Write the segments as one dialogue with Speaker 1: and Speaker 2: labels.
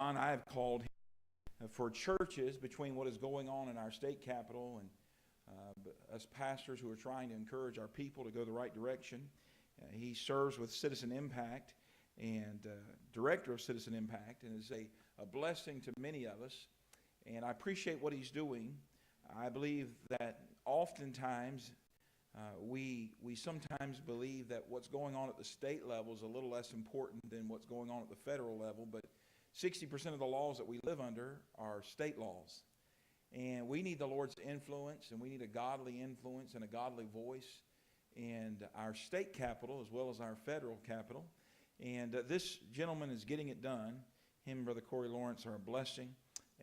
Speaker 1: John, I have called for churches between what is going on in our state capitol and us pastors who are trying to encourage our people to go the right direction. He serves with Citizen Impact and director of Citizen Impact, and is a blessing to many of us. And I appreciate what he's doing. I believe that oftentimes we sometimes believe that what's going on at the state level is a little less important than what's going on at the federal level, but 60% of the laws that we live under are state laws. And we need the Lord's influence, and we need a godly influence and a godly voice in our state capitol as well as our federal capitol. And this gentleman is getting it done. Him and Brother Corey Lawrence are a blessing,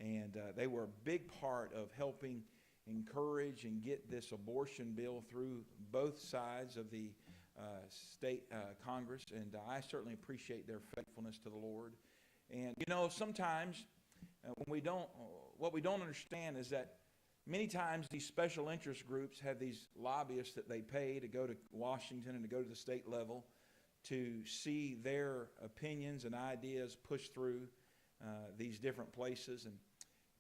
Speaker 1: and they were a big part of helping encourage and get this abortion bill through both sides of the state Congress, and I certainly appreciate their faithfulness to the Lord. And you know, sometimes what we don't understand is that many times these special interest groups have these lobbyists that they pay to go to Washington and to go to the state level to see their opinions and ideas pushed through these different places.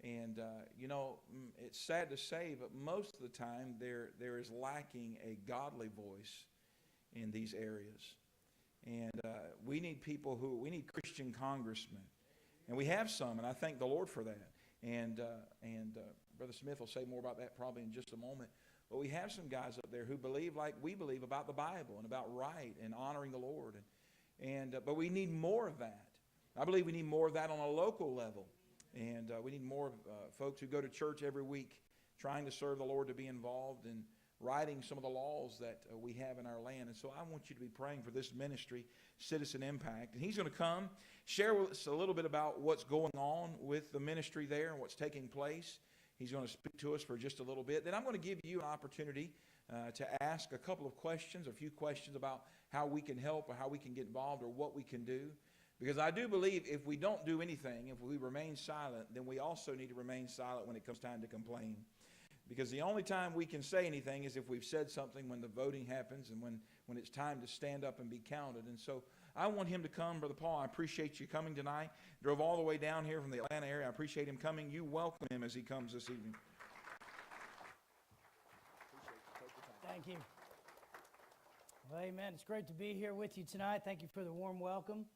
Speaker 1: And you know, it's sad to say, but most of the time there is lacking a godly voice in these areas. And we need Christian congressmen. And we have some, and I thank the Lord for that. And Brother Smith will say more about that probably in just a moment. But we have some guys up there who believe like we believe about the Bible and about right and honoring the Lord. But we need more of that. I believe we need more of that on a local level. And we need more folks who go to church every week trying to serve the Lord to be involved in writing some of the laws that we have in our land. And so I want you to be praying for this ministry, Citizen Impact. And he's going to come, share with us a little bit about what's going on with the ministry there and what's taking place. He's going to speak to us for just a little bit. Then I'm going to give you an opportunity to ask a couple of questions, a few questions about how we can help or how we can get involved or what we can do. Because I do believe if we don't do anything, if we remain silent, then we also need to remain silent when it comes time to complain. Because the only time we can say anything is if we've said something when the voting happens and when it's time to stand up and be counted. And so I want him to come, Brother Paul. I appreciate you coming tonight. Drove all the way down here from the Atlanta area. I appreciate him coming. You welcome him as he comes this evening.
Speaker 2: Thank you. Well, amen. It's great to be here with you tonight. Thank you for the warm welcome.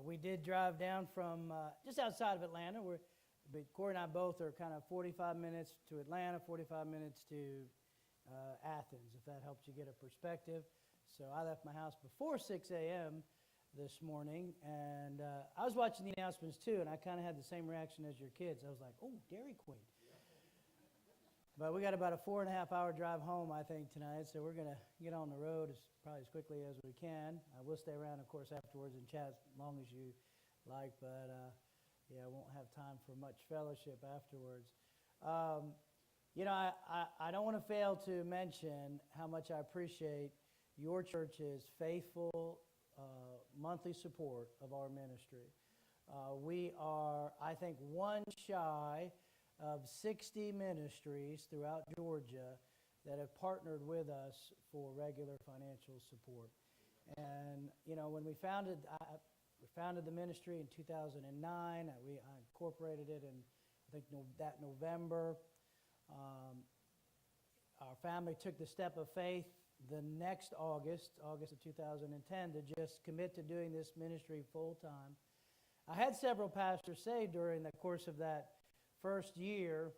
Speaker 2: We did drive down from just outside of Atlanta. Corey and I both are kind of 45 minutes to Atlanta, 45 minutes to Athens, if that helps you get a perspective. So I left my house before 6 a.m. this morning, and I was watching the announcements too, and I kind of had the same reaction as your kids. I was like, oh, Dairy Queen. But we got about a 4.5-hour drive home, I think, tonight, so we're going to get on the road probably as quickly as we can. I will stay around, of course, afterwards and chat as long as you like, but yeah, I won't have time for much fellowship afterwards. You know, I don't want to fail to mention how much I appreciate your church's faithful monthly support of our ministry. We are, I think, one shy of 60 ministries throughout Georgia that have partnered with us for regular financial support. And, you know, when we founded the ministry in 2009. I incorporated it in, I think, that November. Our family took the step of faith the next August of 2010, to just commit to doing this ministry full time. I had several pastors say during the course of that first year,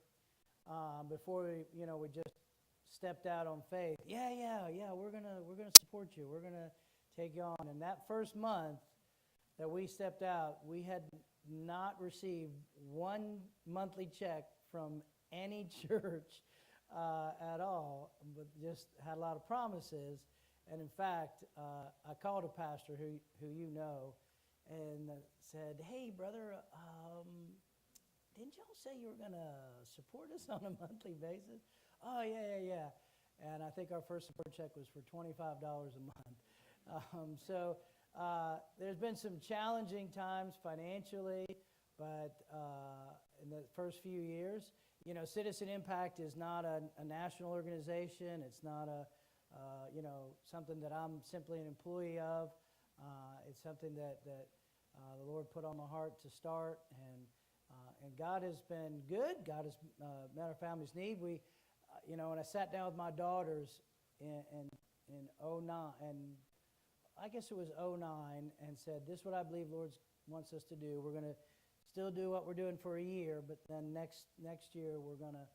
Speaker 2: before we just stepped out on faith. Yeah, we're gonna support you. We're gonna take you on. And that first month that we stepped out, we had not received one monthly check from any church at all, but just had a lot of promises. And in fact, I called a pastor who you know and said, hey, brother, didn't y'all say you were going to support us on a monthly basis? Oh, yeah. And I think our first support check was for $25 a month. So there's been some challenging times financially, but in the first few years, you know, Citizen Impact is not a national organization. It's not something that I'm simply an employee of. It's something that the Lord put on my heart to start, and God has been good. God has met our family's need. We, when I sat down with my daughters in '09, and I guess it was '09, and said, this is what I believe Lord wants us to do. We're going to still do what we're doing for a year, but then next year we're going to,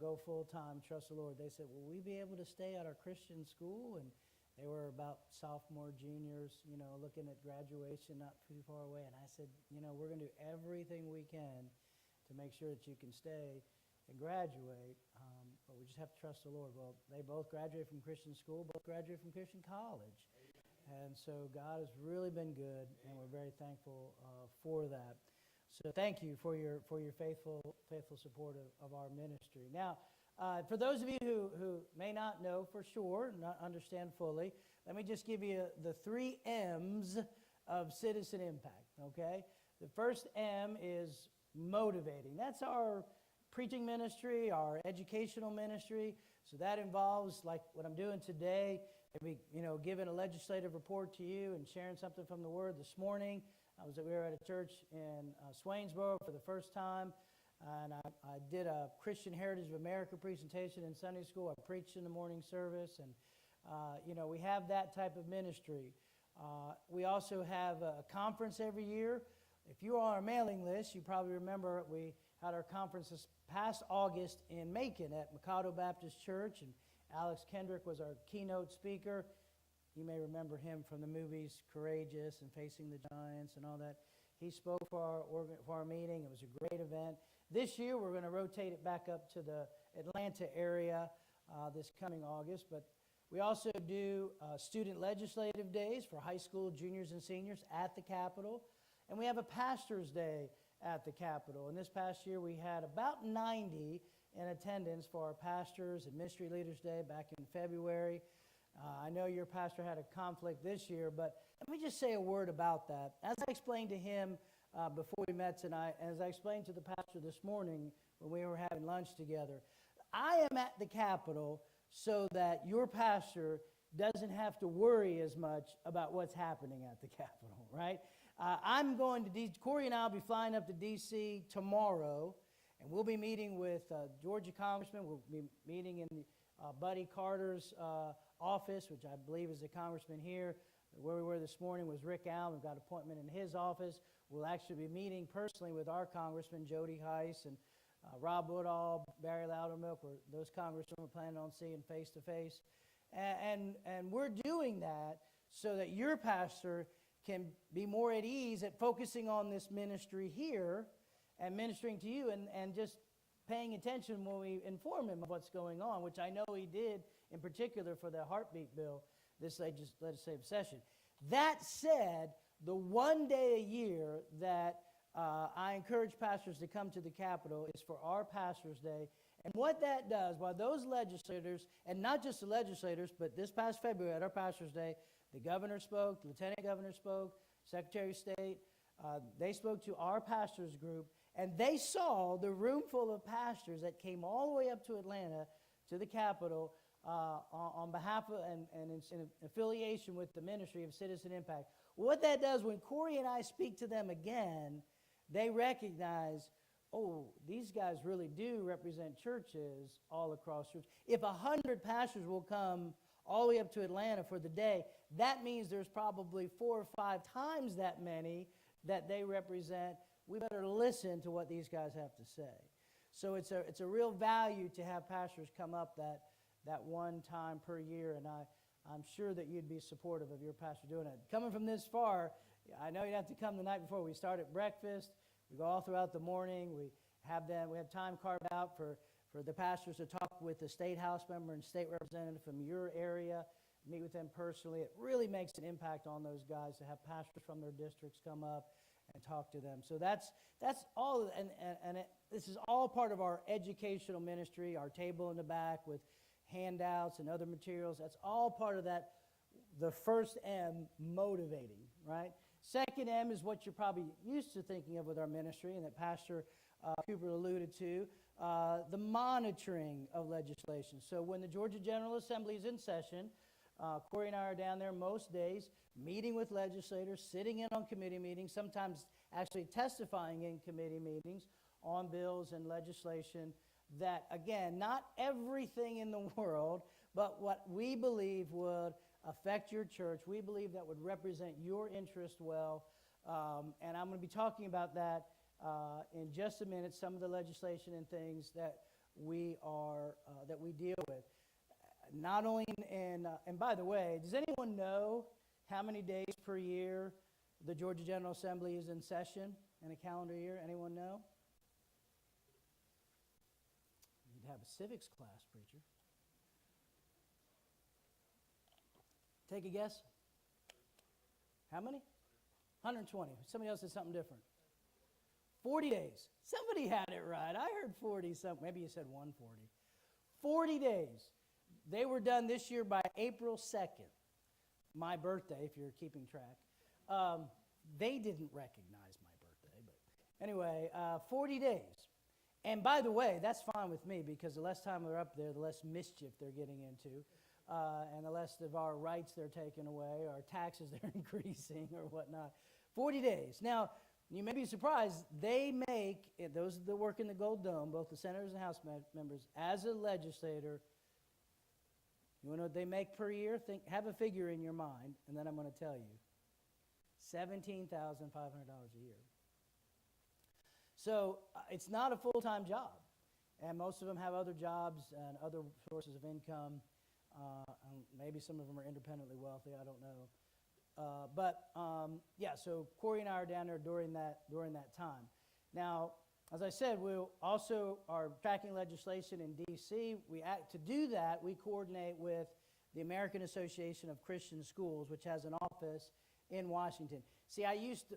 Speaker 2: go full time, trust the Lord. They said, will we be able to stay at our Christian school? And they were about sophomore, juniors, looking at graduation not too far away. And I said, we're going to do everything we can to make sure that you can stay and graduate, but we just have to trust the Lord. Well, they both graduated from Christian school, both graduated from Christian college. And so God has really been good, and we're very thankful for that. So thank you for your faithful support of our ministry. Now, for those of you who may not know for sure, not understand fully, let me just give you the 3 M's of citizen impact, okay? The first M is motivating. That's our preaching ministry, our educational ministry. So that involves, like what I'm doing today, maybe, giving a legislative report to you and sharing something from the Word this morning. We were at a church in Swainsboro for the first time, and I did a Christian Heritage of America presentation in Sunday school. I preached in the morning service, and, we have that type of ministry. We also have a conference every year. If you are on our mailing list, you probably remember we had our conference this past August in Macon at Mikado Baptist Church, and Alex Kendrick was our keynote speaker. You may remember him from the movies Courageous and Facing the Giants and all that. He spoke for our meeting. It was a great event. This year, we're going to rotate it back up to the Atlanta area this coming August. But we also do student legislative days for high school juniors and seniors at the Capitol. And we have a pastor's day at the Capitol. And this past year, we had about 90 in attendance for our Pastors and Ministry Leaders Day back in February. I know your pastor had a conflict this year, but let me just say a word about that. As I explained to him before we met tonight, and as I explained to the pastor this morning when we were having lunch together, I am at the Capitol so that your pastor doesn't have to worry as much about what's happening at the Capitol, right? I'm going to Corey and I will be flying up to D.C. tomorrow, and we'll be meeting with Georgia Congressman. We'll be meeting in Buddy Carter's office, which I believe is the congressman here. Where we were this morning was Rick Allen. We've got an appointment in his office. We'll actually be meeting personally with our congressman, Jody Heiss, and Rob Woodall, Barry Loudermilk, or those congressmen we're planning on seeing face to face. And we're doing that so that your pastor can be more at ease at focusing on this ministry here and ministering to you and just paying attention when we inform him of what's going on, which I know he did in particular for the heartbeat bill this legislative session. That said, the one day a year that I encourage pastors to come to the Capitol is for our Pastors' Day. And what that does, while those legislators, and not just the legislators, but this past February at our Pastors' Day, the governor spoke, the lieutenant governor spoke, Secretary of State, they spoke to our pastors group, and they saw the room full of pastors that came all the way up to Atlanta to the Capitol on behalf of and in affiliation with the ministry of Citizen Impact. What that does, when Corey and I speak to them again, they recognize, oh, these guys really do represent churches all across church. If 100 pastors will come all the way up to Atlanta for the day, that means there's probably 4 or 5 times that many that they represent. We better listen to what these guys have to say. So it's a real value to have pastors come up that one time per year, and I'm sure that you'd be supportive of your pastor doing it. Coming from this far, I know you'd have to come the night before. We start at breakfast. We go all throughout the morning. We have time carved out for the pastors to talk with the state house member and state representative from your area, meet with them personally. It really makes an impact on those guys to have pastors from their districts come up and talk to them. So that's all, and this is all part of our educational ministry, our table in the back with handouts and other materials. That's all part of that. The first M, motivating, right? Second M is what you're probably used to thinking of with our ministry, and that Pastor Cooper alluded to, the monitoring of legislation. So when the Georgia General Assembly is in session, Corey and I are down there most days, meeting with legislators, sitting in on committee meetings, sometimes actually testifying in committee meetings on bills and legislation that, again, not everything in the world, but what we believe would affect your church, we believe that would represent your interest well. And I'm going to be talking about that in just a minute, some of the legislation and things that we deal with. Not only and by the way, does anyone know how many days per year the Georgia General Assembly is in session in a calendar year? Anyone know? You'd have a civics class, preacher. Take a guess. How many? 120. Somebody else said something different. 40 days. Somebody had it right. I heard 40 something. Maybe you said 140. 40 days. They were done this year by April 2nd, my birthday, if you're keeping track. They didn't recognize my birthday, but anyway, 40 days. And by the way, that's fine with me because the less time they're up there, the less mischief they're getting into, and the less of our rights they're taking away, our taxes they're increasing or whatnot. 40 days. Now, you may be surprised, they make, those that work in the Gold Dome, both the senators and House members, as a legislator, you want to know what they make per year? Have a figure in your mind, and then I'm going to tell you. $17,500 a year. So it's not a full-time job, and most of them have other jobs and other sources of income. And maybe some of them are independently wealthy. I don't know. Yeah. So Corey and I are down there during that time. Now, as I said, we also are tracking legislation in D.C. To do that, we coordinate with the American Association of Christian Schools, which has an office in Washington. See,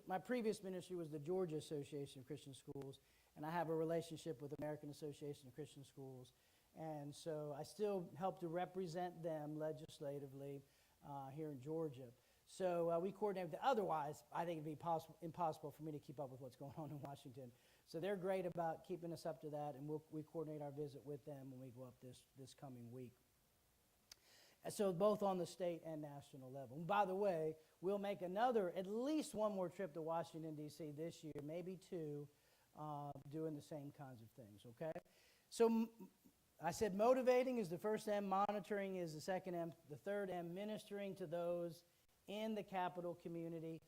Speaker 2: my previous ministry was the Georgia Association of Christian Schools, and I have a relationship with the American Association of Christian Schools. And so I still help to represent them legislatively here in Georgia. So we coordinate with them. Otherwise, I think it'd be impossible for me to keep up with what's going on in Washington. So they're great about keeping us up to that, and we coordinate our visit with them when we go up this coming week. And so both on the state and national level. And by the way, we'll make at least one more trip to Washington, D.C. this year, maybe two, doing the same kinds of things, okay? So I said motivating is the first M, monitoring is the second M, the third M, ministering to those in the capital community.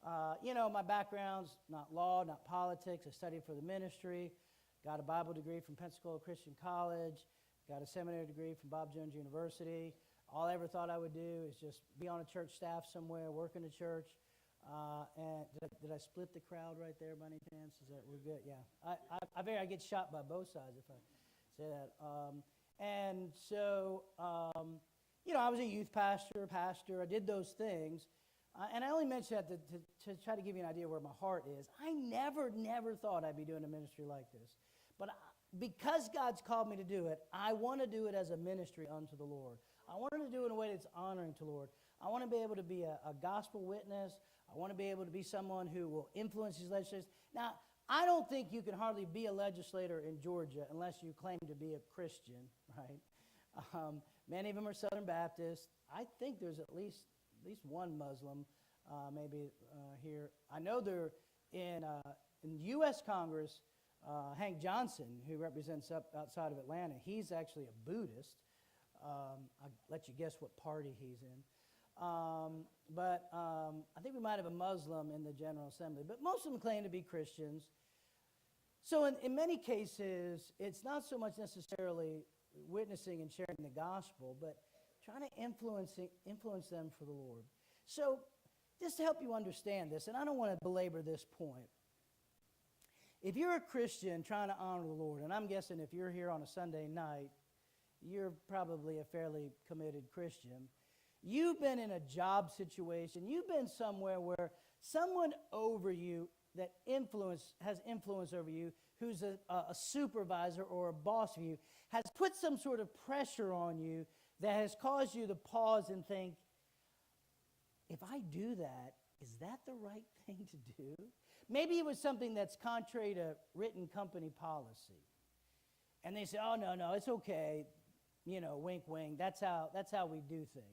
Speaker 2: My background's not law, not politics. I studied for the ministry, got a Bible degree from Pensacola Christian College, got a seminary degree from Bob Jones University. All I ever thought I would do is just be on a church staff somewhere, work in a church. And did I split the crowd right there by any chance? We're good? Yeah. I get shot by both sides if I say that. And so, I was a youth pastor. I did those things. And I only mention that to try to give you an idea where my heart is. I never thought I'd be doing a ministry like this. But because God's called me to do it, I want to do it as a ministry unto the Lord. I want to do it in a way that's honoring to the Lord. I want to be able to be a gospel witness. I want to be able to be someone who will influence these legislators. Now, I don't think you can hardly be a legislator in Georgia unless you claim to be a Christian, right? Many of them are Southern Baptists. I think there's at least one Muslim, maybe here. I know they're in U.S. Congress. Hank Johnson, who represents up outside of Atlanta, he's actually a Buddhist. I'll let you guess what party he's in. But I think we might have a Muslim in the General Assembly. But most of them claim to be Christians. So in many cases, it's not so much necessarily witnessing and sharing the gospel, but trying to influence them for the Lord. So just to help you understand this, and I don't want to belabor this point, if you're a Christian trying to honor the Lord, and I'm guessing if you're here on a Sunday night, you're probably a fairly committed Christian. You've been in a job situation. You've been somewhere where someone over you that has influence over you, who's a supervisor or a boss of you, has put some sort of pressure on you that has caused you to pause and think, if I do that, is that the right thing to do? Maybe it was something that's contrary to written company policy. And they say, oh, no, it's okay. Wink, wink. That's how we do things.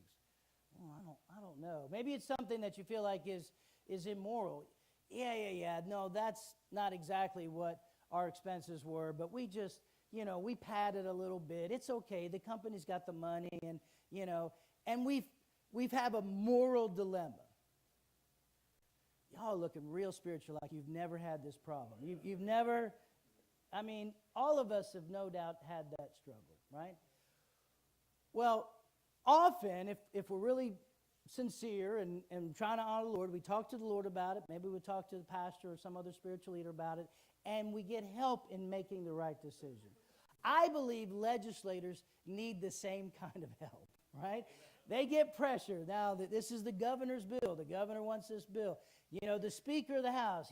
Speaker 2: I don't know. Maybe it's something that you feel like is immoral. Yeah. No, that's not exactly what our expenses were, but we just, we padded a little bit. It's okay. The company's got the money, and, and we've have a moral dilemma. Y'all looking real spiritual, like you've never had this problem. You've never, all of us have no doubt had that struggle, right? Well, often, if we're really sincere and trying to honor the Lord, we talk to the Lord about it. Maybe we talk to the pastor or some other spiritual leader about it, and we get help in making the right decision. I believe legislators need the same kind of help, right? They get pressure. Now, this is the governor's bill. The governor wants this bill. The Speaker of the House,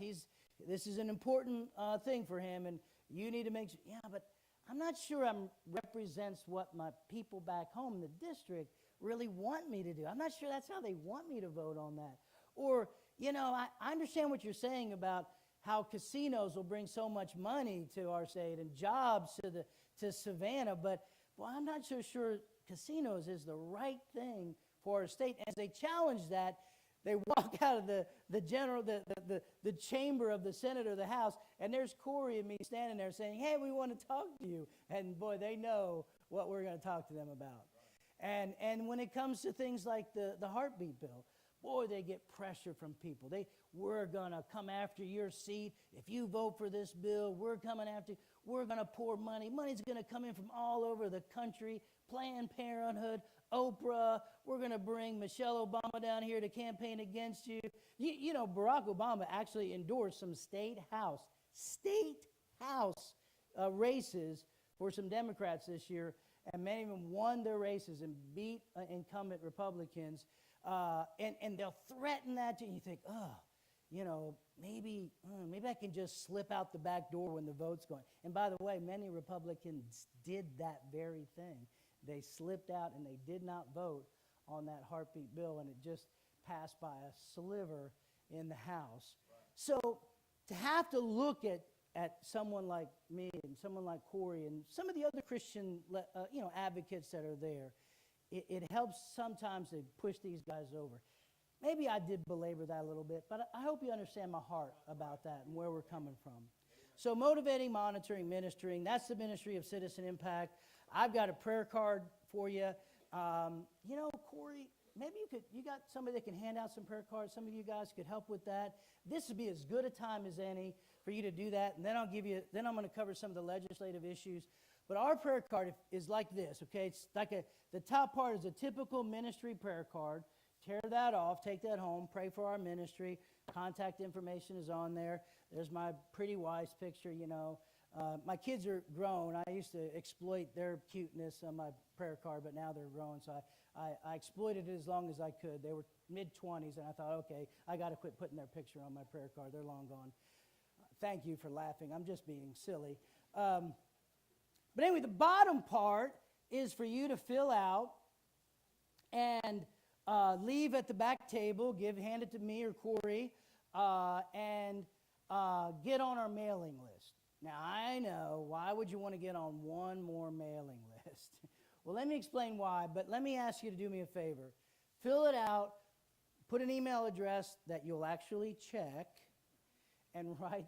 Speaker 2: this is an important thing for him, and you need to make sure. Yeah, but I'm not sure represents what my people back home in the district really want me to do. I'm not sure that's how they want me to vote on that. Or, I understand what you're saying about how casinos will bring so much money to our state and jobs to Savannah, but I'm not so sure casinos is the right thing for our state. As they challenge that, they walk out of the chamber of the Senate or the House, and there's Corey and me standing there saying, hey, we want to talk to you. And boy, they know what we're going to talk to them about. And when it comes to things like the heartbeat bill, boy, they get pressure from people. We're going to come after your seat. If you vote for this bill, we're coming after you. We're going to pour money. Money's going to come in from all over the country. Planned Parenthood, Oprah. We're going to bring Michelle Obama down here to campaign against you. Barack Obama actually endorsed some state house races for some Democrats this year, and many of them won their races and beat incumbent Republicans. And they'll threaten that to you. You think, maybe I can just slip out the back door when the vote's going. And by the way, many Republicans did that very thing. They slipped out and they did not vote on that heartbeat bill, and it just passed by a sliver in the House. Right. So to have to look at someone like me and someone like Corey and some of the other Christian advocates that are there, it helps sometimes to push these guys over. Maybe I did belabor that a little bit, but I hope you understand my heart about that and where we're coming from. So motivating, monitoring, ministering, that's the ministry of Citizen Impact. I've got a prayer card for you. Corey, maybe you got somebody that can hand out some prayer cards. Some of you guys could help with that. This would be as good a time as any for you to do that. And then I'm going to cover some of the legislative issues. But our prayer card is like this, okay? It's like the top part is a typical ministry prayer card. Tear that off, take that home, pray for our ministry. Contact information is on there. There's my pretty wife's picture, My kids are grown. I used to exploit their cuteness on my prayer card, but now they're grown, so I exploited it as long as I could. They were mid-20s, and I thought, okay, I got to quit putting their picture on my prayer card. They're long gone. Thank you for laughing. I'm just being silly. But anyway, the bottom part is for you to fill out and leave at the back table, hand it to me or Corey, and get on our mailing list. Now, I know, why would you want to get on one more mailing list? Well, let me explain why, but let me ask you to do me a favor. Fill it out, put an email address that you'll actually check, and write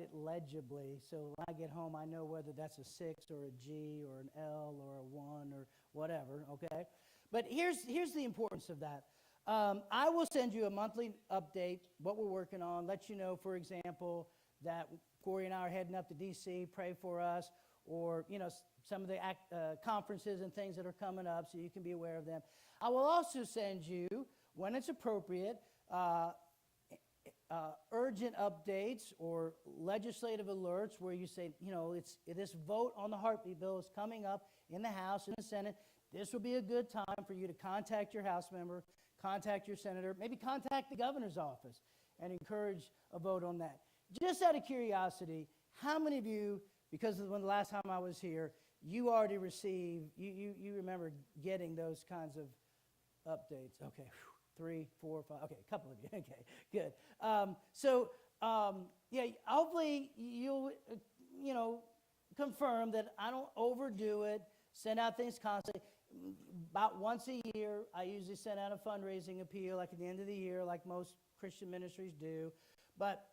Speaker 2: it legibly, so when I get home, I know whether that's a 6 or a G or an L or a 1 or whatever, okay? But here's the importance of that. I will send you a monthly update, what we're working on, let you know, for example, that Corey and I are heading up to D.C., pray for us, or, some of the conferences and things that are coming up so you can be aware of them. I will also send you, when it's appropriate, urgent updates or legislative alerts where you say, this vote on the heartbeat bill is coming up in the House and the Senate. This will be a good time for you to contact your House member, contact your senator, maybe contact the governor's office and encourage a vote on that. Just out of curiosity, how many of you, because of when the last time I was here, you already received, you remember getting those kinds of updates? Okay, 3, 4, 5, okay, a couple of you, okay, good. Hopefully you'll, confirm that I don't overdo it, send out things constantly. about once a year, I usually send out a fundraising appeal, like at the end of the year, like most Christian ministries do. But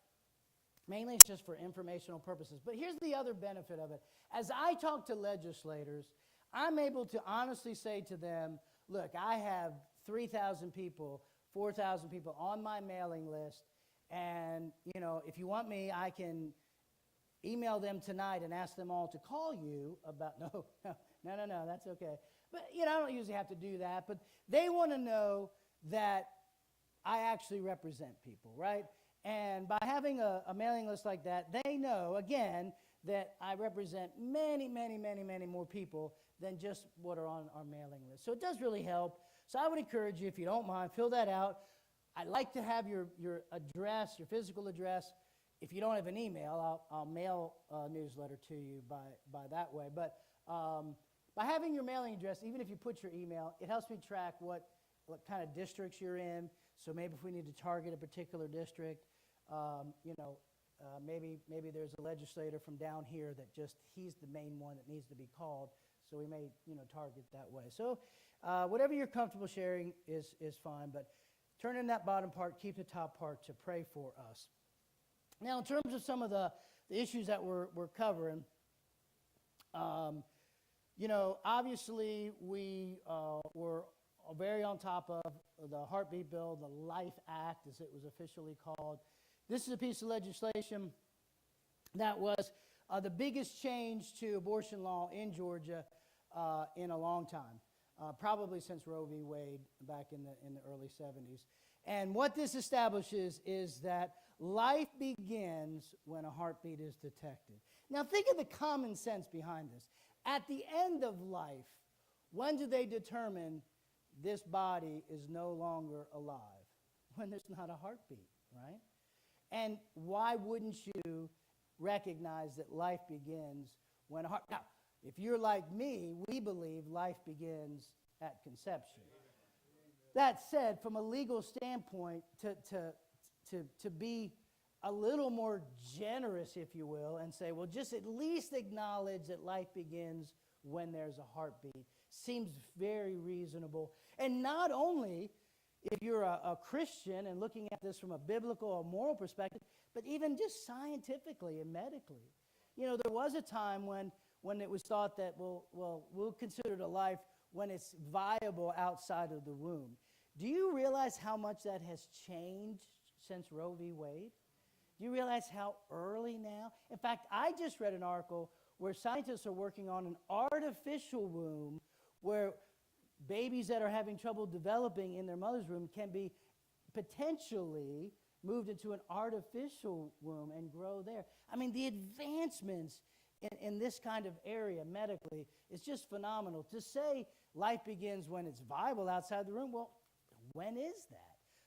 Speaker 2: mainly it's just for informational purposes. But here's the other benefit of it. As I talk to legislators, I'm able to honestly say to them, look, I have 3,000 people, 4,000 people on my mailing list, and, you know, if you want me, I can email them tonight and ask them all to call you about, no, that's okay. But, you know, I don't usually have to do that, but they want to know that I actually represent people, right? And by having a mailing list like that, they know, again, that I represent many, many, many, many more people than just what are on our mailing list. So it does really help. So I would encourage you, if you don't mind, fill that out. I'd like to have your address, your physical address. If you don't have an email, I'll mail a newsletter to you by that way. But by having your mailing address, even if you put your email, it helps me track what kind of districts you're in. So maybe if we need to target a particular district, maybe there's a legislator from down here that he's the main one that needs to be called. So we may, target that way. So whatever you're comfortable sharing is fine. But turn in that bottom part, keep the top part to pray for us. Now, in terms of some of the issues that we're covering, obviously we were very on top of the Heartbeat Bill, the Life Act, as it was officially called. This is a piece of legislation that was the biggest change to abortion law in Georgia in a long time, probably since Roe v. Wade back in the early 70s. And what this establishes is that life begins when a heartbeat is detected. Now think of the common sense behind this. At the end of life, when do they determine this body is no longer alive? When there's not a heartbeat, right? And why wouldn't you recognize that life begins when a heart... Now, if you're like me, we believe life begins at conception. That said, from a legal standpoint, to be a little more generous, if you will, and say, well, just at least acknowledge that life begins when there's a heartbeat, seems very reasonable. And not only if you're a Christian and looking at this from a biblical or moral perspective, but even just scientifically and medically. There was a time when it was thought that, we'll consider it a life when it's viable outside of the womb. Do you realize how much that has changed since Roe v. Wade? Do you realize how early now? In fact, I just read an article where scientists are working on an artificial womb where babies that are having trouble developing in their mother's womb can be potentially moved into an artificial womb and grow there. I mean, the advancements in this kind of area medically is just phenomenal. To say life begins when it's viable outside the room, well, when is that?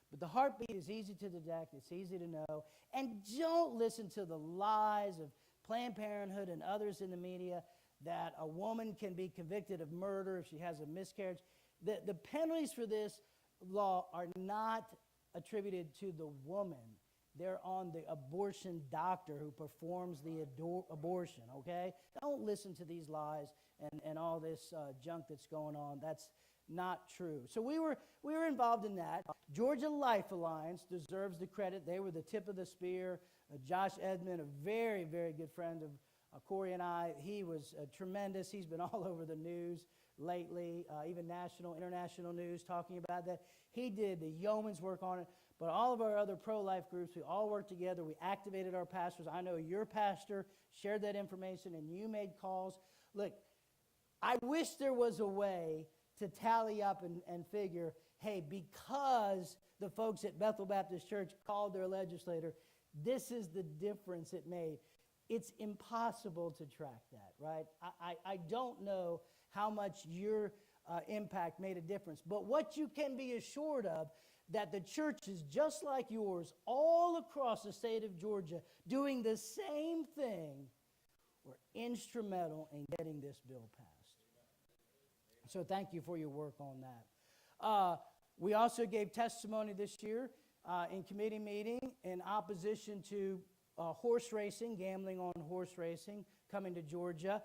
Speaker 2: But the heartbeat is easy to detect, it's easy to know, and don't listen to the lies of Planned Parenthood and others in the media that a woman can be convicted of murder if she has a miscarriage. The penalties for this law are not attributed to the woman. They're on the abortion doctor who performs the abortion, okay? Don't listen to these lies and all this junk that's going on. That's not true. So we were involved in that. Georgia Life Alliance deserves the credit. They were the tip of the spear. Josh Edmond, a very, very good friend of Corey and I, he was tremendous. He's been all over the news lately, even national, international news talking about that. He did the yeoman's work on it. But all of our other pro-life groups, we all worked together. We activated our pastors. I know your pastor shared that information, and you made calls. Look, I wish there was a way to tally up and figure, hey, because the folks at Bethel Baptist Church called their legislator, this is the difference it made. It's impossible to track that, right? I don't know how much your impact made a difference. But what you can be assured of, that the churches just like yours all across the state of Georgia doing the same thing were instrumental in getting this bill passed. So thank you for your work on that. We also gave testimony this year in committee meeting in opposition to horse racing, gambling on horse racing, coming to Georgia.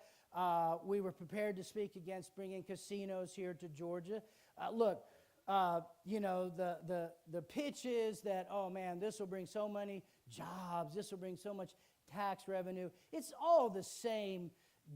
Speaker 2: We were prepared to speak against bringing casinos here to Georgia. Look, you know, the pitch is that, oh man, this will bring so many jobs, this will bring so much tax revenue. It's all the same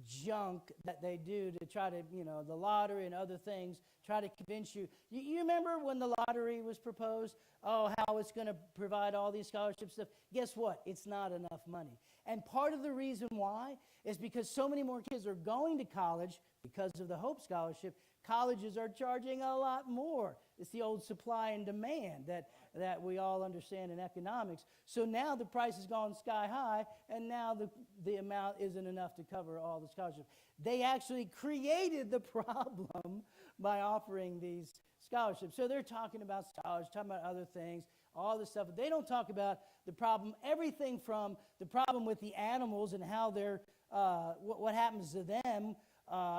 Speaker 2: junk that they do to try to, you know, the lottery and other things, try to convince you. You remember when the lottery was proposed? Oh, how it's going to provide all these scholarship stuff. Guess what? It's not enough money. And part of the reason why is because so many more kids are going to college because of the Hope Scholarship. Colleges are charging a lot more. It's the old supply and demand that we all understand in economics. So now the price has gone sky high, and now the amount isn't enough to cover all the scholarships. They actually created the problem by offering these scholarships. So they're talking about scholarships, talking about other things, all this stuff. They don't talk about the problem, everything from the problem with the animals and how they're, what happens to them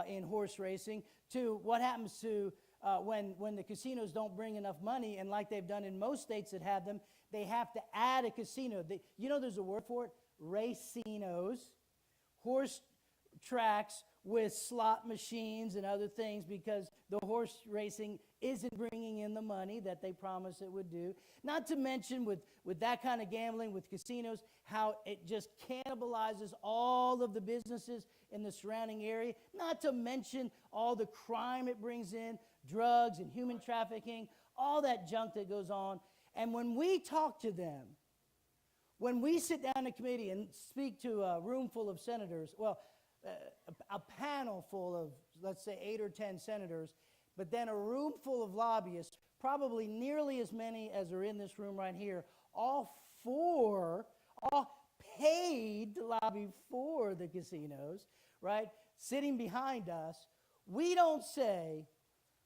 Speaker 2: in horse racing, to what happens to when the casinos don't bring enough money, and like they've done in most states that have them, they have to add a casino. You know there's a word for it? Racinos, horse tracks with slot machines and other things, because the horse racing isn't bringing in the money that they promised it would do. Not to mention with that kind of gambling, with casinos, how it just cannibalizes all of the businesses in the surrounding area. Not to mention all the crime it brings in, drugs and human trafficking, all that junk that goes on. And when we talk to them, when we sit down in a committee and speak to a room full of senators, well, a panel full of, let's say, 8 or 10 senators, but then a room full of lobbyists, probably nearly as many as are in this room right here, all paid to lobby for the casinos, right, sitting behind us, we don't say,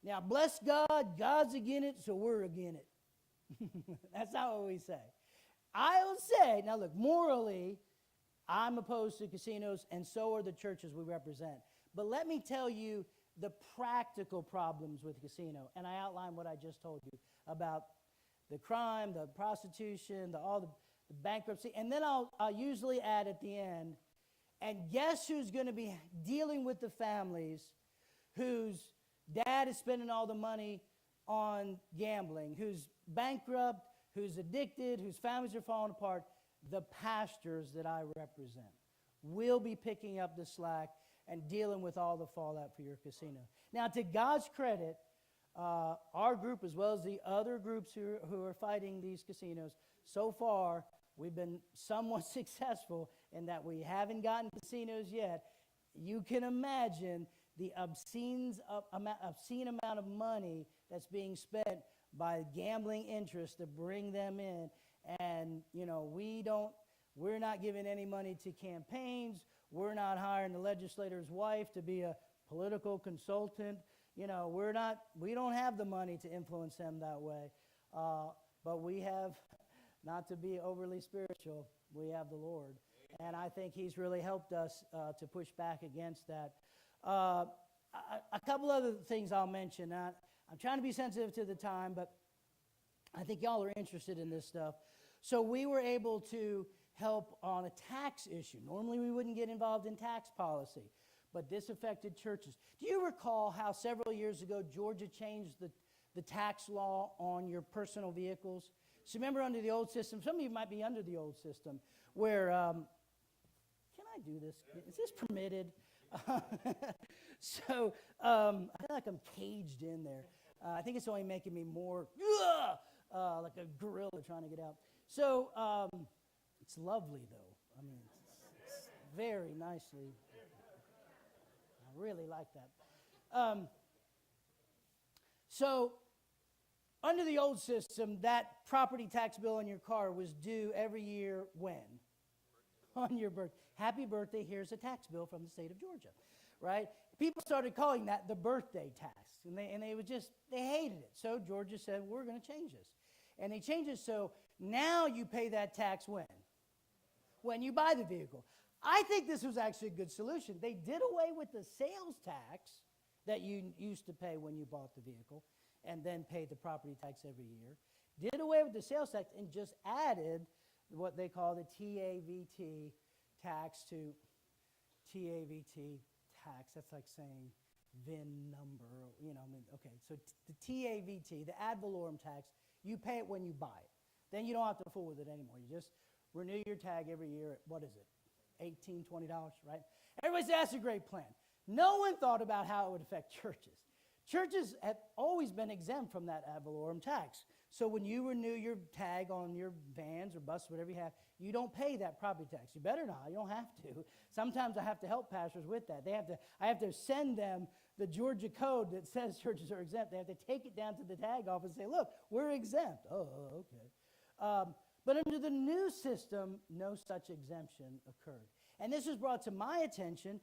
Speaker 2: now bless God, God's again it, so we're again it. That's not what we say. I'll say, now look, morally, I'm opposed to casinos, and so are the churches we represent. But let me tell you the practical problems with casino. And I outlined what I just told you about the crime, the prostitution, all the bankruptcy. And then I'll usually add at the end, and guess who's going to be dealing with the families whose dad is spending all the money on gambling, who's bankrupt, who's addicted, whose families are falling apart? The pastors that I represent will be picking up the slack and dealing with all the fallout for your casino. Now, to God's credit, our group, as well as the other groups who are fighting these casinos, so far, we've been somewhat successful in that we haven't gotten casinos yet. You can imagine the obscene amount of money that's being spent by gambling interests to bring them in. And, you know, we're not giving any money to campaigns. We're not hiring the legislator's wife to be a political consultant. You know, we don't have the money to influence them that way. But we have, not to be overly spiritual, we have the Lord. And I think he's really helped us to push back against that. A couple other things I'll mention. I'm trying to be sensitive to the time, but I think y'all are interested in this stuff. So we were able to help on a tax issue. Normally we wouldn't get involved in tax policy, but this affected churches. Do you recall how several years ago Georgia changed the tax law on your personal vehicles? So remember under the old system, some of you might be under the old system, where, can I do this? Is this permitted? So I feel like I'm caged in there. I think it's only making me more like a gorilla trying to get out. So it's lovely, though. I mean, it's very nicely. I really like that. So under the old system, that property tax bill on your car was due every year when? On your birthday. Happy birthday, here's a tax bill from the state of Georgia, right? People started calling that the birthday tax, and they hated it. So Georgia said, we're going to change this. And they changed it so now you pay that tax when? When you buy the vehicle. I think this was actually a good solution. They did away with the sales tax that you used to pay when you bought the vehicle and then pay the property tax every year. Did away with the sales tax and just added what they call the TAVT tax to TAVT tax. That's like saying VIN number, okay. So the TAVT, the ad valorem tax, you pay it when you buy it. Then you don't have to fool with it anymore. You just renew your tag every year at, what is it, $18, $20, right? Everybody says that's a great plan. No one thought about how it would affect churches. Churches have always been exempt from that ad valorem tax. So when you renew your tag on your vans or buses, whatever you have, you don't pay that property tax. You better not. You don't have to. Sometimes I have to help pastors with that. I have to send them the Georgia code that says churches are exempt. They have to take it down to the tag office and say, look, we're exempt. Oh, okay. But under the new system, no such exemption occurred. And this was brought to my attention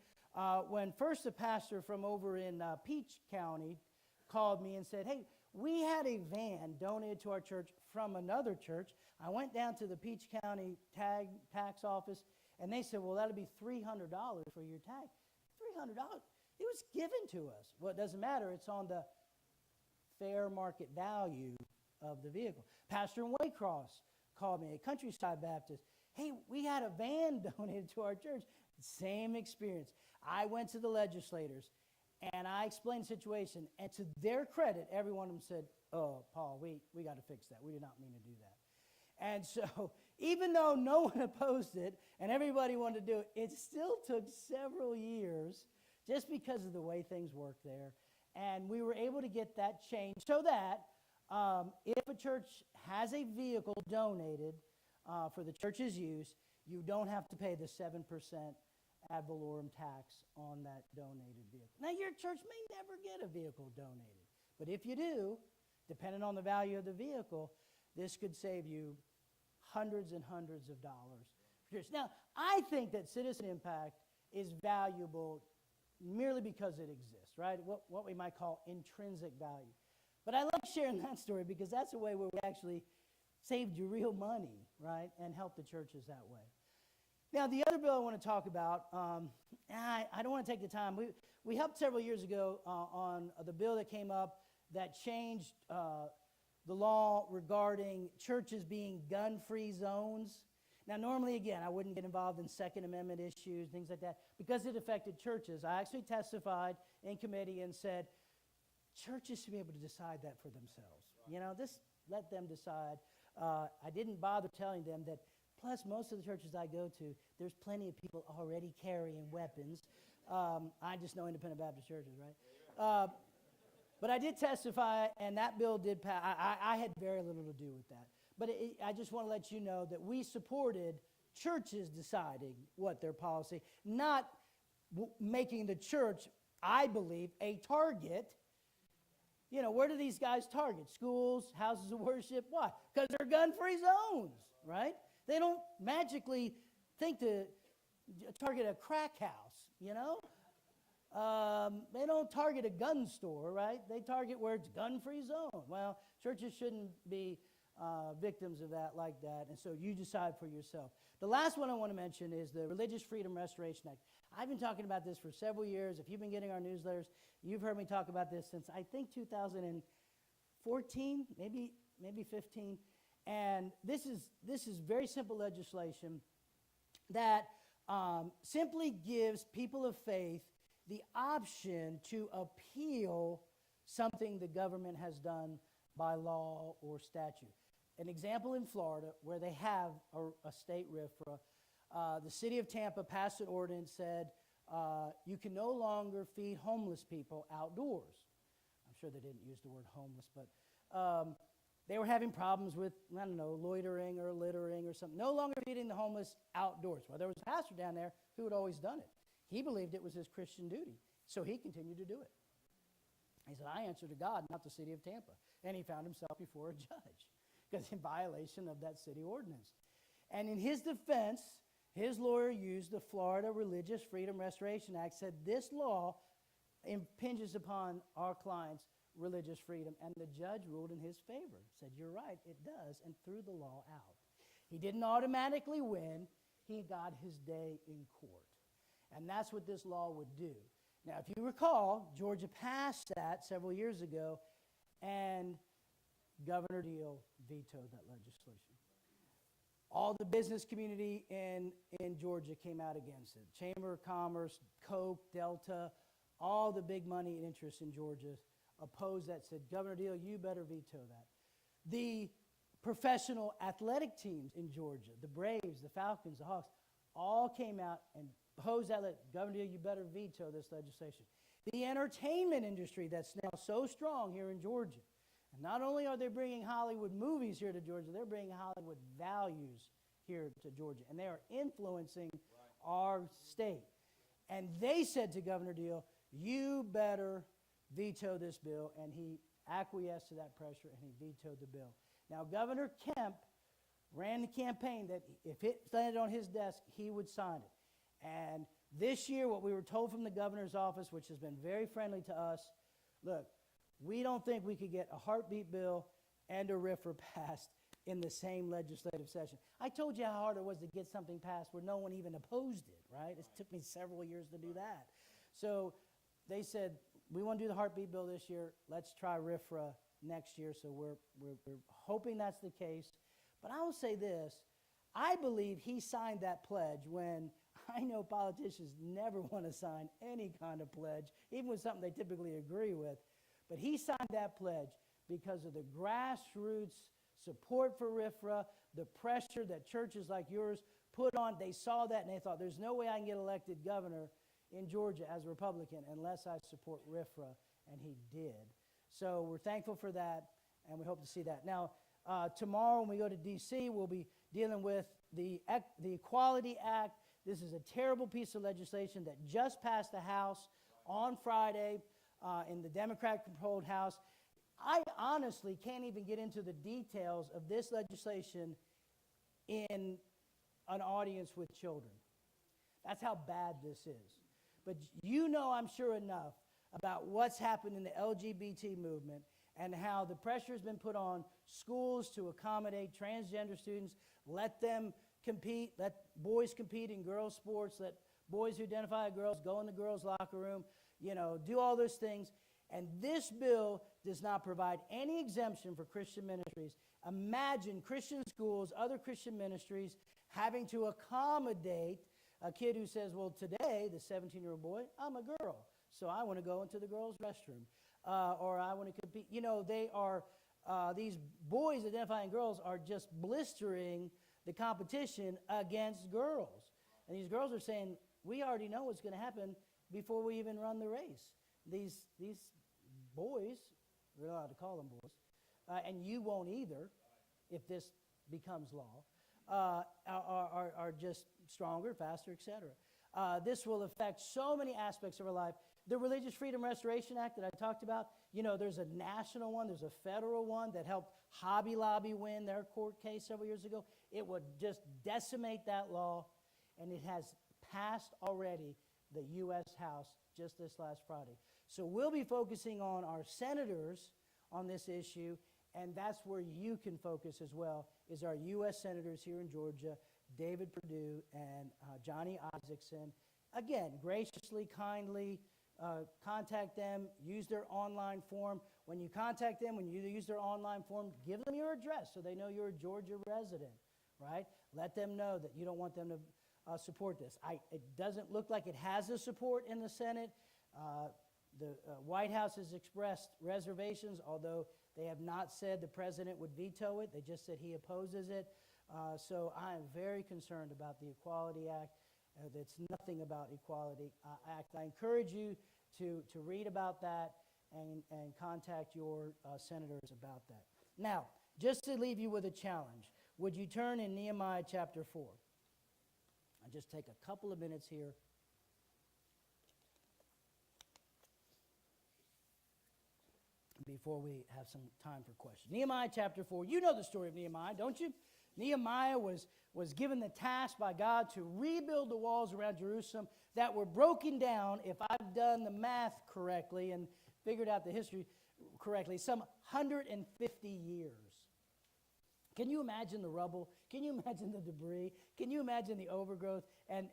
Speaker 2: when first a pastor from over in Peach County called me and said, hey, we had a van donated to our church from another church. I went down to the Peach County tax office, and they said, well, that'll be $300 for your tag. $300? It was given to us. Well, it doesn't matter. It's on the fair market value of the vehicle. Pastor in Waycross called me, a Countryside Baptist. Hey, we had a van donated to our church. Same experience. I went to the legislators, and I explained the situation. And to their credit, every one of them said, oh, Paul, we got to fix that. We did not mean to do that. And so even though no one opposed it and everybody wanted to do it, it still took several years just because of the way things work there. And we were able to get that changed so that if a church has a vehicle donated for the church's use, you don't have to pay the 7% ad valorem tax on that donated vehicle. Now, your church may never get a vehicle donated, but if you do, depending on the value of the vehicle, this could save you hundreds and hundreds of dollars. Now, I think that citizen impact is valuable merely because it exists, right? What we might call intrinsic value. But I like sharing that story because that's a way where we actually saved you real money, right, and helped the churches that way. Now, the other bill I want to talk about, I don't want to take the time. We helped several years ago on the bill that came up that changed the law regarding churches being gun-free zones. Now, normally, again, I wouldn't get involved in Second Amendment issues, things like that, because it affected churches. I actually testified in committee and said, churches should be able to decide that for themselves. Just let them decide. I didn't bother telling them that, plus most of the churches I go to, there's plenty of people already carrying weapons. I just know independent Baptist churches, right? But I did testify, and that bill did pass. I had very little to do with that. But I just want to let you know that we supported churches deciding what their policy, not making the church, I believe, a target. Where do these guys target? Schools, houses of worship? Why? Because they're gun-free zones, right? They don't magically think to target a crack house, They don't target a gun store, right? They target where it's gun-free zone. Well, churches shouldn't be victims of that like that, and so you decide for yourself. The last one I want to mention is the Religious Freedom Restoration Act. I've been talking about this for several years. If you've been getting our newsletters, you've heard me talk about this since, I think, 2014, maybe 15. And this is very simple legislation that simply gives people of faith the option to appeal something the government has done by law or statute. An example in Florida where they have a state RFRA, the city of Tampa passed an ordinance, said you can no longer feed homeless people outdoors. I'm sure they didn't use the word homeless, but they were having problems with, loitering or littering or something. No longer feeding the homeless outdoors. Well, there was a pastor down there who had always done it. He believed it was his Christian duty, so he continued to do it. He said, I answer to God, not the city of Tampa. And he found himself before a judge because in violation of that city ordinance. And in his defense, his lawyer used the Florida Religious Freedom Restoration Act, said this law impinges upon our client's religious freedom. And the judge ruled in his favor, said, you're right, it does, and threw the law out. He didn't automatically win. He got his day in court. And that's what this law would do. Now, if you recall, Georgia passed that several years ago, and Governor Deal vetoed that legislation. All the business community in Georgia came out against it. Chamber of Commerce, Coke, Delta, all the big money and interests in Georgia opposed that, said, Governor Deal, you better veto that. The professional athletic teams in Georgia, the Braves, the Falcons, the Hawks, all came out and opposed that. Governor Deal, you better veto this legislation. The entertainment industry that's now so strong here in Georgia. And not only are they bringing Hollywood movies here to Georgia, they're bringing Hollywood values here to Georgia. And they are influencing our state. And they said to Governor Deal, you better veto this bill. And he acquiesced to that pressure and he vetoed the bill. Now, Governor Kemp ran the campaign that if it landed on his desk, he would sign it. And this year, what we were told from the governor's office, which has been very friendly to us, look, we don't think we could get a heartbeat bill and a RFRA passed in the same legislative session. I told you how hard it was to get something passed where no one even opposed it, right? It took me several years to do that. So they said, we want to do the heartbeat bill this year. Let's try RFRA next year. So we're hoping that's the case. But I will say this. I believe he signed that pledge when I know politicians never want to sign any kind of pledge, even with something they typically agree with. But he signed that pledge because of the grassroots support for RFRA, the pressure that churches like yours put on. They saw that and they thought, there's no way I can get elected governor in Georgia as a Republican unless I support RFRA, and he did. So we're thankful for that, and we hope to see that. Now, tomorrow when we go to D.C., we'll be dealing with the Equality Act. This is a terrible piece of legislation that just passed the House on Friday in the Democrat-controlled House. I honestly can't even get into the details of this legislation in an audience with children. That's how bad this is. But you know, I'm sure, enough about what's happened in the LGBT movement and how the pressure has been put on schools to accommodate transgender students, let them compete, let boys compete in girls' sports, let boys who identify as girls go in the girls' locker room, do all those things. And this bill does not provide any exemption for Christian ministries. Imagine Christian schools, other Christian ministries, having to accommodate a kid who says, well, today, the 17-year-old boy, I'm a girl, so I want to go into the girls' restroom, or I want to compete. They are, these boys identifying girls are just blistering the competition against girls. And these girls are saying, we already know what's going to happen before we even run the race. These boys, we're allowed to call them boys, and you won't either if this becomes law, are just stronger, faster, etc. This will affect so many aspects of our life. The Religious Freedom Restoration Act that I talked about, there's a national one, there's a federal one that helped Hobby Lobby win their court case several years ago. It would just decimate that law, and it has passed already the U.S. House just this last Friday. So we'll be focusing on our senators on this issue, and that's where you can focus as well, is our U.S. senators here in Georgia, David Perdue and Johnny Isaacson. Again, graciously, kindly contact them, use their online form. When you contact them, when you use their online form, give them your address so they know you're a Georgia resident, right? Let them know that you don't want them to support this. It doesn't look like it has the support in the Senate. The White House has expressed reservations, although they have not said the president would veto it. They just said he opposes it. So I am very concerned about the Equality Act. It's nothing about Equality Act. I encourage you to read about that and contact your senators about that. Now, just to leave you with a challenge, would you turn in Nehemiah chapter 4? I'll just take a couple of minutes here. Before we have some time for questions. Nehemiah chapter 4. You know the story of Nehemiah, don't you? Nehemiah was given the task by God to rebuild the walls around Jerusalem that were broken down, if I've done the math correctly and figured out the history correctly, some 150 years. Can you imagine the rubble? Can you imagine the debris? Can you imagine the overgrowth and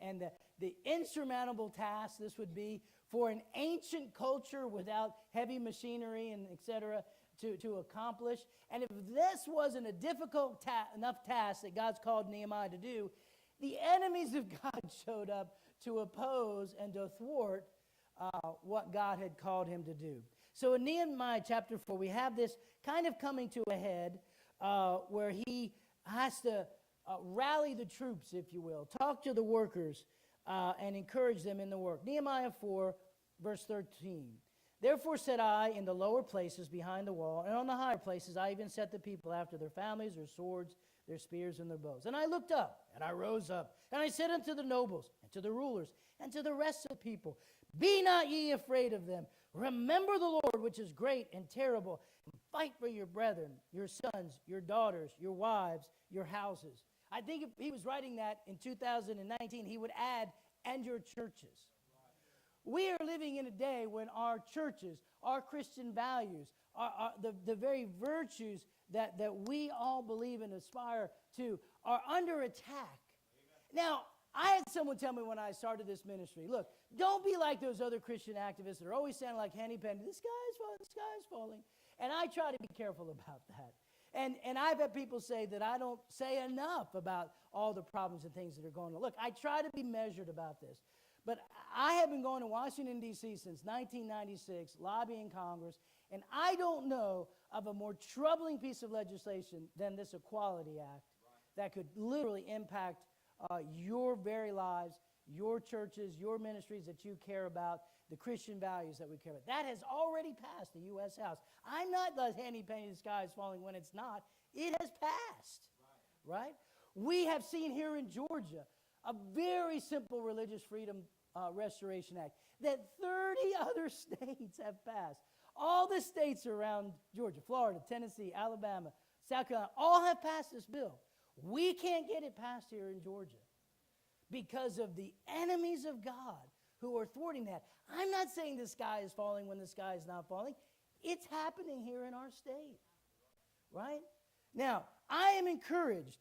Speaker 2: the insurmountable task this would be for an ancient culture without heavy machinery and et cetera, to accomplish. And if this wasn't a difficult enough task that God's called Nehemiah to do, the enemies of God showed up to oppose and to thwart what God had called him to do. So in Nehemiah chapter 4, we have this kind of coming to a head where he has to rally the troops, if you will, talk to the workers and encourage them in the work. Nehemiah 4, verse 13. Therefore said I in the lower places behind the wall, and on the higher places I even set the people after their families, their swords, their spears, and their bows. And I looked up, and I rose up, and I said unto the nobles, and to the rulers, and to the rest of the people, be not ye afraid of them. Remember the Lord, which is great and terrible, and fight for your brethren, your sons, your daughters, your wives, your houses. I think if he was writing that in 2019, he would add, and your churches. We are living in a day when our churches, our Christian values, the very virtues that we all believe and aspire to are under attack. Now, I had someone tell me when I started this ministry, look, don't be like those other Christian activists that are always sounding like Henny Penny, the sky is falling, the sky is falling. And I try to be careful about that. And I've had people say that I don't say enough about all the problems and things that are going on. Look, I try to be measured about this. But I have been going to Washington, D.C. since 1996, lobbying Congress, and I don't know of a more troubling piece of legislation than this Equality Act that could literally impact your very lives, your churches, your ministries that you care about, the Christian values that we care about. That has already passed the U.S. House. I'm not the Henny Penny, the sky is falling when it's not. It has passed, right? We have seen here in Georgia a very simple religious freedom Restoration Act that 30 other states have passed. All the states around Georgia, Florida, Tennessee, Alabama, South Carolina, all have passed this bill. We can't get it passed here in Georgia because of the enemies of God who are thwarting that. I'm not saying the sky is falling when the sky is not falling. It's happening here in our state, right? Now, I am encouraged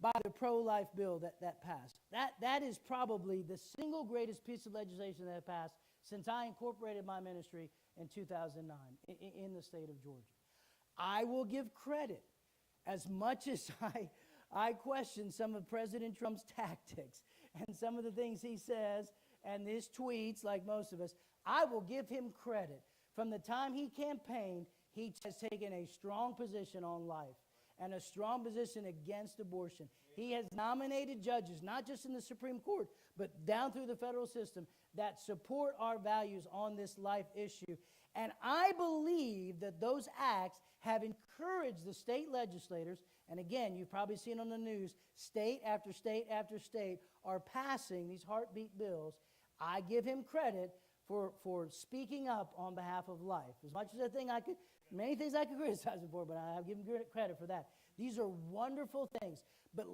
Speaker 2: by the pro-life bill that passed. That is probably the single greatest piece of legislation that passed since I incorporated my ministry in 2009 in the state of Georgia. I will give credit as much as I question some of President Trump's tactics and some of the things he says and his tweets, like most of us. I will give him credit. From the time he campaigned, he has taken a strong position on life and a strong position against abortion. He has nominated judges, not just in the Supreme Court, but down through the federal system, that support our values on this life issue. And I believe that those acts have encouraged the state legislators, and again, you've probably seen on the news, state after state after state are passing these heartbeat bills. I give him credit for speaking up on behalf of life. As much as many things I could criticize him for, but I give him credit for that. These are wonderful things. But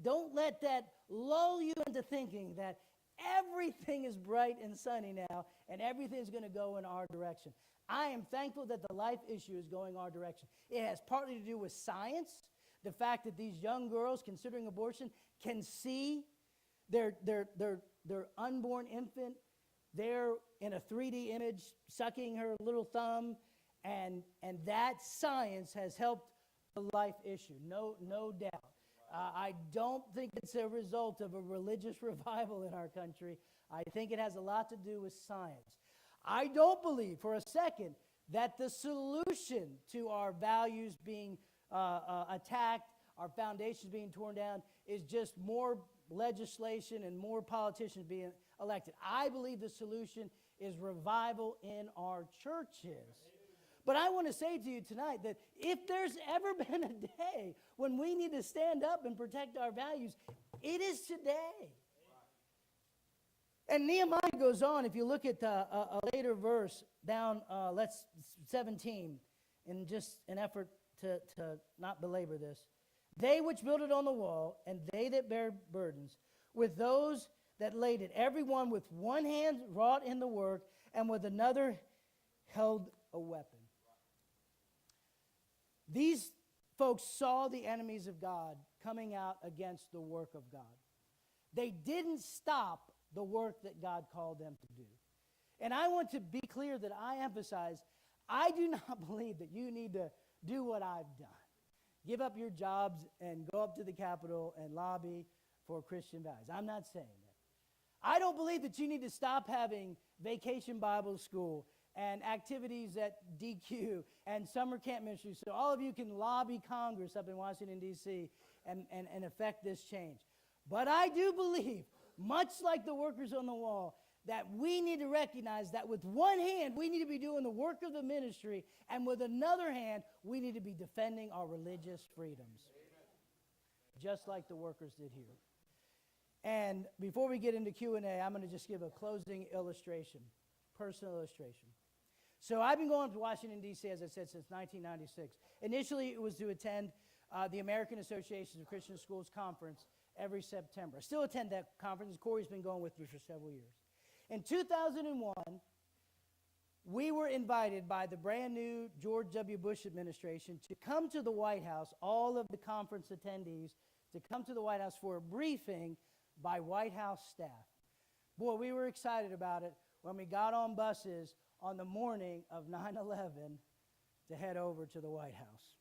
Speaker 2: don't let that lull you into thinking that everything is bright and sunny now and everything's going to go in our direction. I am thankful that the life issue is going our direction. It has partly to do with science, the fact that these young girls considering abortion can see their unborn infant there in a 3D image sucking her little thumb, and that science has helped the life issue, no doubt. I don't think it's a result of a religious revival in our country. I think it has a lot to do with science. I don't believe for a second that the solution to our values being attacked, our foundations being torn down, is just more legislation and more politicians being elected. I believe the solution is revival in our churches. But I want to say to you tonight that if there's ever been a day when we need to stand up and protect our values, it is today. And Nehemiah goes on, if you look at a later verse down, 17, in just an effort to not belabor this. They which builded on the wall, and they that bear burdens, with those that laid it, every one with one hand wrought in the work, and with another held a weapon. These folks saw the enemies of God coming out against the work of God. They didn't stop the work that God called them to do. And I want to be clear that I emphasize, I do not believe that you need to do what I've done. Give up your jobs and go up to the Capitol and lobby for Christian values. I'm not saying that. I don't believe that you need to stop having vacation Bible school and activities at DQ and summer camp ministry so all of you can lobby Congress up in Washington, D.C. and affect this change. But I do believe, much like the workers on the wall, that we need to recognize that with one hand, we need to be doing the work of the ministry, and with another hand, we need to be defending our religious freedoms, just like the workers did here. And before we get into Q&A, I'm going to just give a closing illustration, personal illustration. So I've been going to Washington, D.C., as I said, since 1996. Initially, it was to attend the American Association of Christian Schools Conference every September. I still attend that conference. Corey's been going with me for several years. In 2001, we were invited by the brand new George W. Bush administration to come to the White House, all of the conference attendees, to come to the White House for a briefing by White House staff. Boy, we were excited about it when we got on buses on the morning of 9/11 to head over to the White House.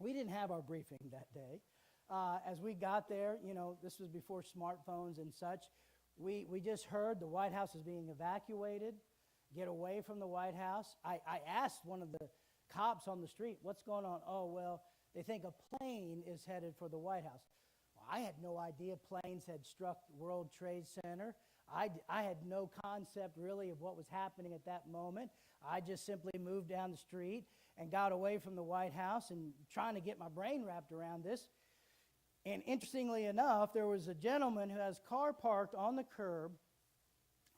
Speaker 2: We didn't have our briefing that day. As we got there, this was before smartphones and such, we just heard the White House is being evacuated, get away from the White House. I asked one of the cops on the street, what's going on? Oh, well, they think a plane is headed for the White House. Well, I had no idea planes had struck World Trade Center. I had no concept really of what was happening at that moment. I just simply moved down the street and got away from the White House and trying to get my brain wrapped around this. And interestingly enough, there was a gentleman who has car parked on the curb.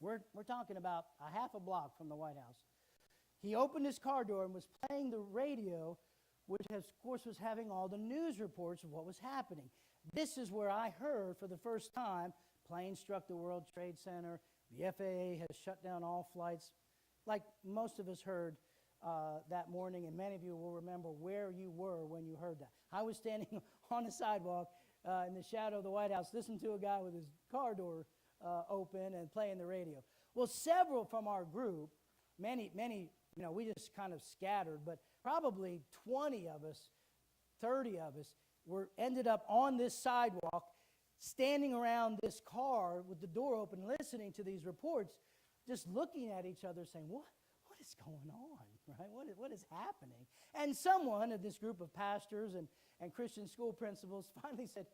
Speaker 2: We're talking about a half a block from the White House. He opened his car door and was playing the radio, which of course was having all the news reports of what was happening. This is where I heard for the first time, planes struck the World Trade Center, the FAA has shut down all flights, like most of us heard that morning, and many of you will remember where you were when you heard that. I was standing on the sidewalk in the shadow of the White House listening to a guy with his car door open and playing the radio. Well, several from our group, many, we just kind of scattered, but probably 20 of us, 30 of us, ended up on this sidewalk, standing around this car with the door open, listening to these reports, just looking at each other saying, what is going on, right? What is happening? And someone of this group of pastors and Christian school principals finally said,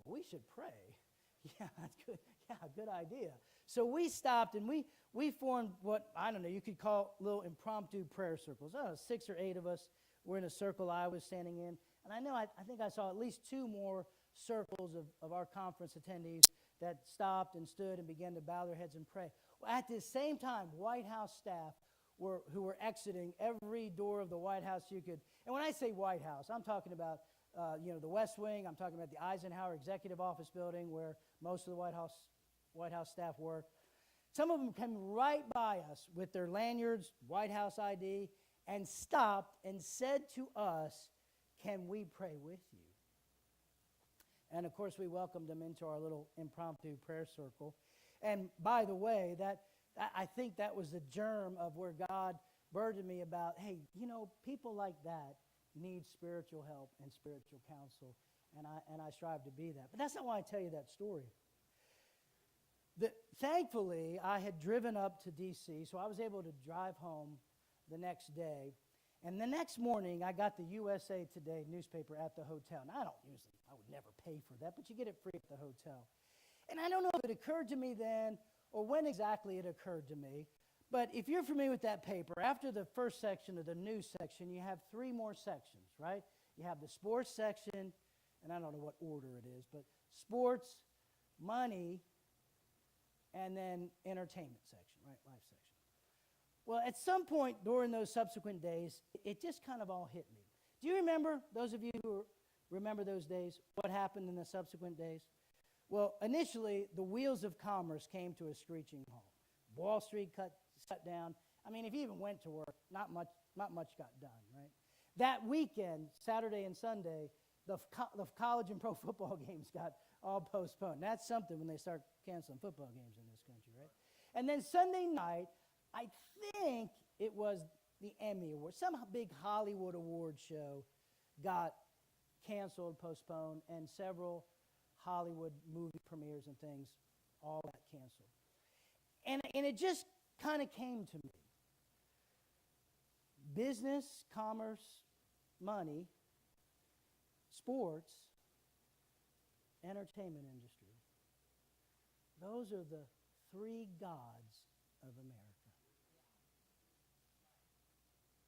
Speaker 2: we should pray. Yeah, that's good. Yeah, good idea. So we stopped and we formed what, I don't know, you could call little impromptu prayer circles. 6 or 8 of us were in a circle I was standing in. And I think I saw at least 2 more circles of our conference attendees that stopped and stood and began to bow their heads and pray. Well, at the same time, White House staff who were exiting every door of the White House you could. And when I say White House, I'm talking about the West Wing. I'm talking about the Eisenhower Executive Office Building where most of the White House staff work. Some of them came right by us with their lanyards, White House ID, and stopped and said to us, "Can we pray with you?" And of course, we welcomed them into our little impromptu prayer circle. And by the way, I think that was the germ of where God burdened me about, hey, people like that need spiritual help and spiritual counsel, and I strive to be that. But that's not why I tell you that story. Thankfully, I had driven up to D.C., so I was able to drive home the next day. And the next morning, I got the USA Today newspaper at the hotel. Now, I would never pay for that, but you get it free at the hotel. And I don't know if it occurred to me then or when exactly it occurred to me, but if you're familiar with that paper, after the first section of the news section, you have 3 more sections, right? You have the sports section, and I don't know what order it is, but sports, money, and then entertainment section, right? Life section. Well, at some point during those subsequent days, it just kind of all hit me. Do you remember, those of you who remember those days, what happened in the subsequent days? Well, initially, the wheels of commerce came to a screeching halt. Wall Street shut down. I mean, if you even went to work, not much got done, right? That weekend, Saturday and Sunday, the college and pro football games got all postponed. That's something when they start canceling football games in this country, right? And then Sunday night, I think it was the Emmy Award. Some big Hollywood award show got canceled, postponed, and several Hollywood movie premieres and things all got canceled. And it just kind of came to me. Business, commerce, money, sports, entertainment industry. Those are the three gods of America.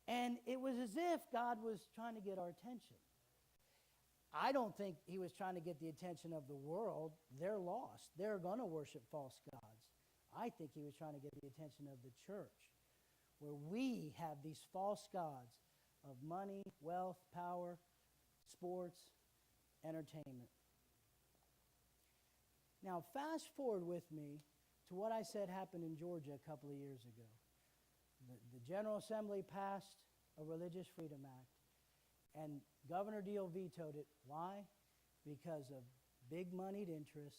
Speaker 2: And it was as if God was trying to get our attention. I don't think he was trying to get the attention of the world. They're lost. They're going to worship false gods. I think he was trying to get the attention of the church, where we have these false gods of money, wealth, power, sports, entertainment. Now, fast forward with me to what I said happened in Georgia a couple of years ago. The General Assembly passed a Religious Freedom Act, and Governor Deal vetoed it. Why? Because of big moneyed interest,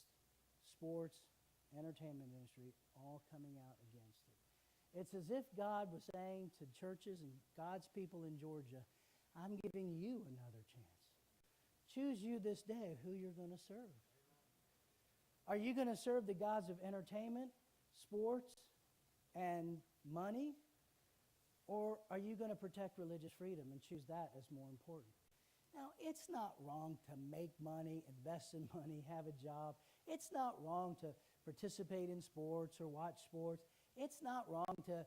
Speaker 2: sports, entertainment industry, all coming out against it. It's as if God was saying to churches and God's people in Georgia, I'm giving you another chance. Choose you this day who you're going to serve. Are you going to serve the gods of entertainment, sports, and money? Or are you going to protect religious freedom and choose that as more important? Now, it's not wrong to make money, invest in money, have a job. It's not wrong to participate in sports or watch sports. It's not wrong to,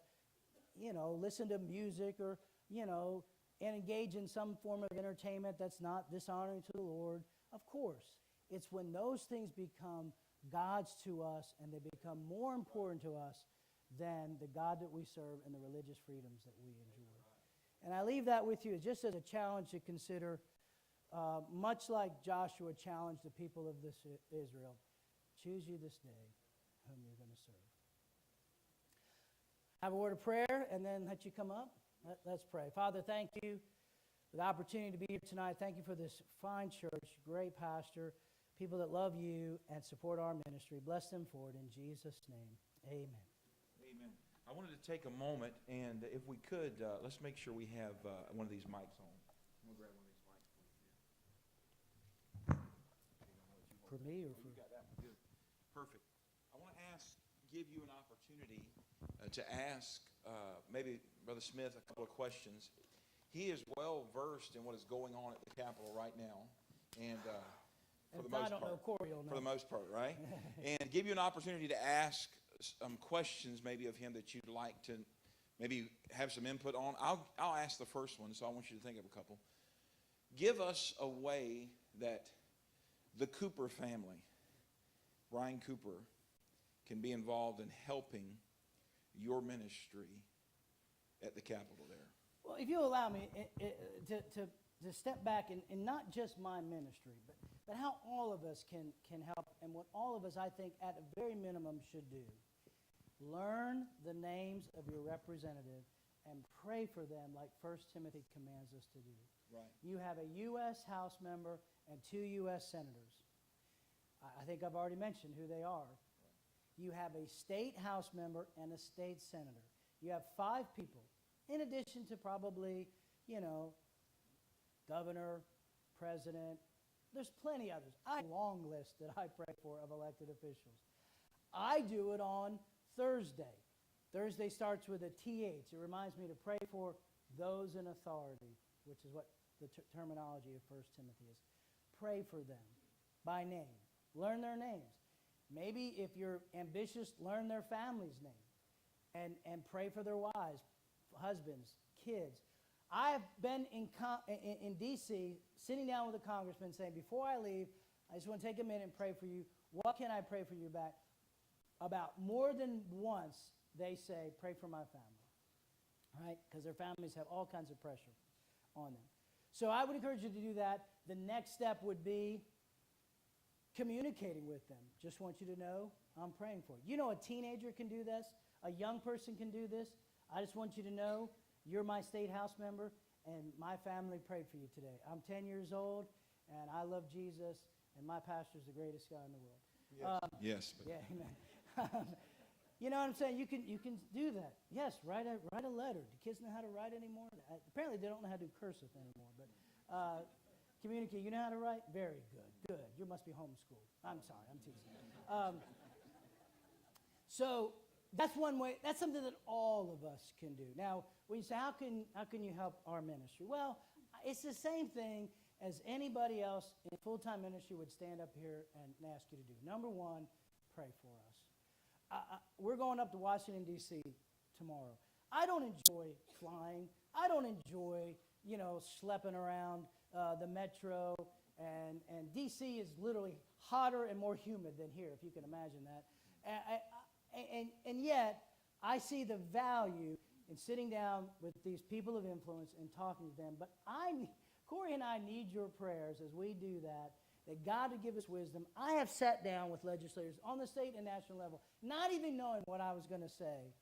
Speaker 2: listen to music or, and engage in some form of entertainment that's not dishonoring to the Lord. Of course, it's when those things become gods to us and they become more important to us than the God that we serve and the religious freedoms that we enjoy. And I leave that with you just as a challenge to consider, much like Joshua challenged the people of this Israel. Choose you this day whom you're going to serve. Have a word of prayer and then let you come up. Let's pray. Father, thank you for the opportunity to be here tonight. Thank you for this fine church, great pastor, people that love you and support our ministry. Bless them for it in Jesus' name. Amen.
Speaker 1: Amen. I wanted to take a moment, and if we could, let's make sure we have one of these mics on. I'm going to grab one of these mics for you.
Speaker 2: For me or for...
Speaker 1: You got that one. Good. Perfect. I want to give you an opportunity to ask maybe Brother Smith a couple of questions. He is well versed in what is going on at the Capitol right now, and for the most part, for the most part, right? And give you an opportunity to ask some questions maybe of him that you'd like to maybe have some input on. I'll ask the first one, so I want you to think of a couple. Give us a way that the Cooper family, Brian Cooper, can be involved in helping your ministry at the Capitol there.
Speaker 2: Well, if you allow me to step back and not just my ministry, but how all of us can help, and what all of us, I think, at a very minimum should do. Learn the names of your representative and pray for them like 1 Timothy commands us to do.
Speaker 1: Right.
Speaker 2: You have a U.S. House member and 2 U.S. senators. I think I've already mentioned who they are. Right. You have a state House member and a state senator. You have 5 people, in addition to probably, governor, president. There's plenty others. I have a long list that I pray for of elected officials. I do it on Thursday. Thursday starts with a TH. It reminds me to pray for those in authority, which is what the terminology of 1 Timothy is. Pray for them by name. Learn their names. Maybe if you're ambitious, learn their family's name and pray for their wives, husbands, kids. I've been in D.C. sitting down with a congressman saying, before I leave, I just want to take a minute and pray for you. What can I pray for you back? About more than once, they say, pray for my family, right? Because their families have all kinds of pressure on them. So I would encourage you to do that. The next step would be communicating with them. Just want you to know I'm praying for you. A teenager can do this. A young person can do this. I just want you to know you're my state house member, and my family prayed for you today. I'm 10 years old, and I love Jesus, and my pastor's the greatest guy in the world.
Speaker 1: Yes.
Speaker 2: Yeah, amen. You know what I'm saying? You can do that. Yes, write a letter. Do kids know how to write anymore? Apparently they don't know how to do cursive anymore. But communicate. You know how to write? Very good. Good. You must be homeschooled. I'm sorry. I'm teasing. So that's one way. That's something that all of us can do. Now, when you say, how can you help our ministry? Well, it's the same thing as anybody else in full-time ministry would stand up here and ask you to do. Number one, pray for us. We're going up to Washington, D.C. tomorrow. I don't enjoy flying. I don't enjoy, schlepping around the metro. And D.C. is literally hotter and more humid than here, if you can imagine that. And yet, I see the value in sitting down with these people of influence and talking to them. But Corey and I need your prayers as we do that God would give us wisdom. I have sat down with legislators on the state and national level, not even knowing what I was going to say.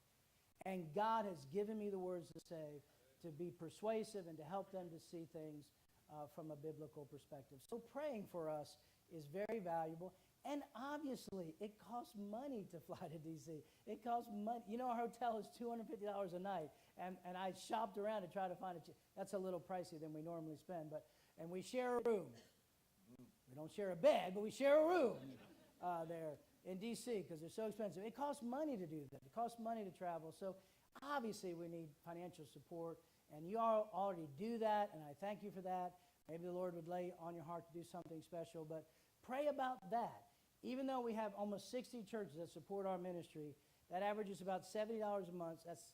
Speaker 2: And God has given me the words to say to be persuasive and to help them to see things from a biblical perspective. So praying for us is very valuable. And obviously, it costs money to fly to D.C. It costs money. Our hotel is $250 a night. And I shopped around to try to find that's a little pricey than we normally spend. And we share a room. We don't share a bed, but we share a room there in D.C. because they're so expensive. It costs money to do that. It costs money to travel. So obviously we need financial support, and you all already do that, and I thank you for that. Maybe the Lord would lay on your heart to do something special, but pray about that. Even though we have almost 60 churches that support our ministry, that averages about $70 a month. That's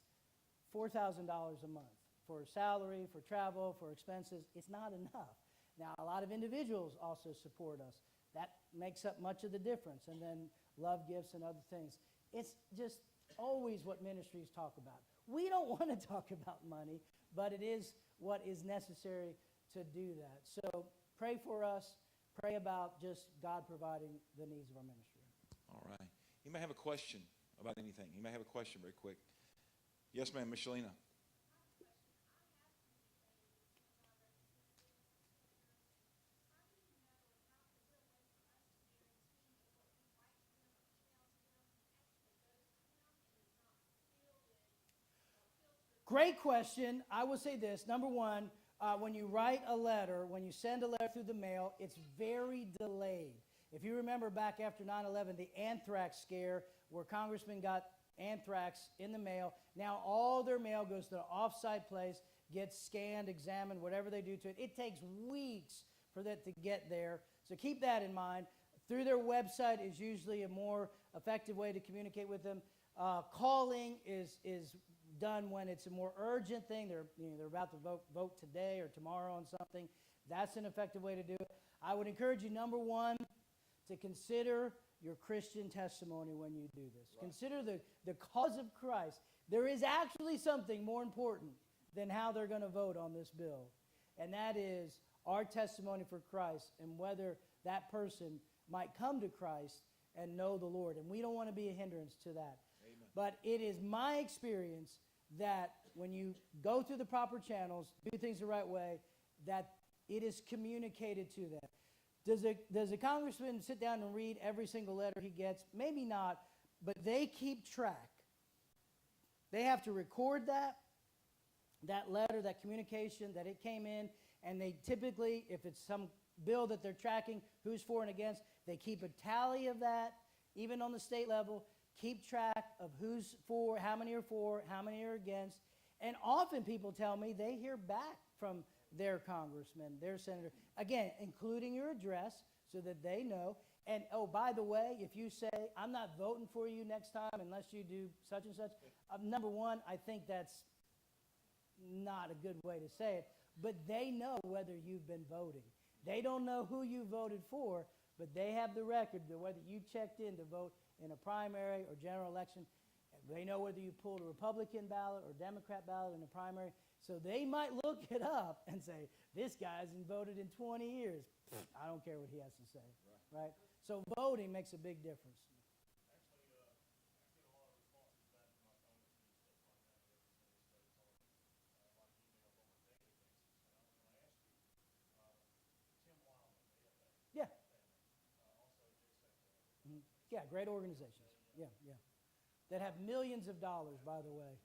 Speaker 2: $4,000 a month for salary, for travel, for expenses. It's not enough. Now, a lot of individuals also support us. That makes up much of the difference. And then love gifts and other things. It's just always what ministries talk about. We don't want to talk about money, but it is what is necessary to do that. So pray for us. Pray about just God providing the needs of our ministry.
Speaker 1: All right. You may have a question about anything. You may have a question very quick. Yes, ma'am, Michelina.
Speaker 2: Great question. I will say this. Number one, when you write a letter, when you send a letter through the mail, it's very delayed. If you remember back after 9/11, the anthrax scare, where congressmen got anthrax in the mail, now all their mail goes to an off-site place, gets scanned, examined, whatever they do to it. It takes weeks for that to get there. So keep that in mind. Through their website is usually a more effective way to communicate with them. Calling is done when it's a more urgent thing. They're about to vote today or tomorrow on something. That's an effective way to do it. I would encourage you, number one, to consider your Christian testimony when you do this. Right. Consider the cause of Christ. There is actually something more important than how they're going to vote on this bill, and that is our testimony for Christ and whether that person might come to Christ and know the Lord. And we don't want to be a hindrance to that. Amen. But it is my experience that when you go through the proper channels, do things the right way, that it is communicated to them. Does a congressman sit down and read every single letter he gets? Maybe not, but they keep track. They have to record that letter, that communication, that it came in, and they typically, if it's some bill that they're tracking, who's for and against, they keep a tally of that, even on the state level, keep track of who's for, how many are against. And often people tell me they hear back from their congressman, their senator, again, including your address so that they know. And, oh, by the way, if you say, I'm not voting for you next time unless you do such and such, number one, I think that's not a good way to say it, but they know whether you've been voting. They don't know who you voted for, but they have the record of whether you checked in to vote in a primary or general election. They know whether you pulled a Republican ballot or Democrat ballot in a primary. So they might look it up and say, this guy hasn't voted in 20 years. I don't care what he has to say, right? So voting makes a big difference. Yeah. Yeah, great organizations. Yeah. that have millions of dollars, by the way.